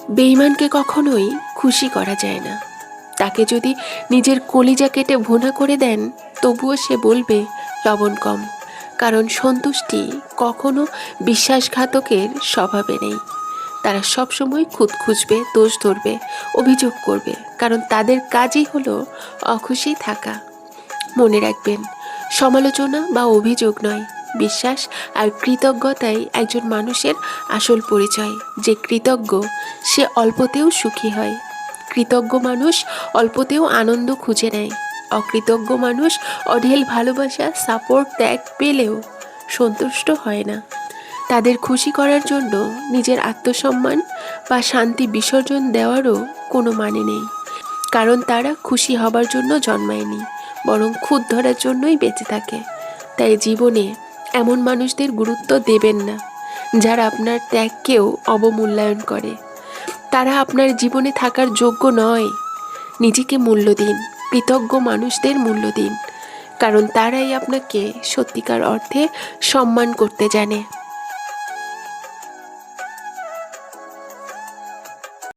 বেঈমানকে কখনোই খুশি করা যায় না। তাকে যদি নিজের কলিজা কেটে ভুনা করে দেন, তবুও সে বলবে লবণ কম। কারণ সন্তুষ্টি কখনো বিশ্বাসঘাতকের স্বভাবে নেই। তারা সবসময় খুঁত খুঁজবে, দোষ ধরবে, অভিযোগ করবে, কারণ তাদের কাজই হলো অখুশি থাকা। মনে রাখবেন, সমালোচনা বা অভিযোগ নয়, বিশ্বাস আর কৃতজ্ঞতাই একজন মানুষের আসল পরিচয়। যে কৃতজ্ঞ সে অল্পতেও সুখী হয়। কৃতজ্ঞ মানুষ অল্পতেও আনন্দ খুঁজে নেয়। অকৃতজ্ঞ মানুষ অঢেল ভালোবাসা, সাপোর্ট, ত্যাগ পেলেও সন্তুষ্ট হয় না। তাদের খুশি করার জন্য নিজের আত্মসম্মান বা শান্তি বিসর্জন দেওয়ারও কোনো মানে নেই। কারণ তারা খুশি হবার জন্য জন্মায়নি, বরং খুঁত ধরার জন্যই বেঁচে থাকে। তাই জীবনে এমন মানুষদের গুরুত্ব দেবেন না যারা আপনার ত্যাগকেও অবমূল্যায়ন করে। তারা আপনার জীবনে থাকার যোগ্য নয়। নিজেকে মূল্য দিন, কৃতজ্ঞ মানুষদের মূল্য দিন, কারণ তারাই আপনাকে সত্যিকার অর্থে সম্মান করতে জানে।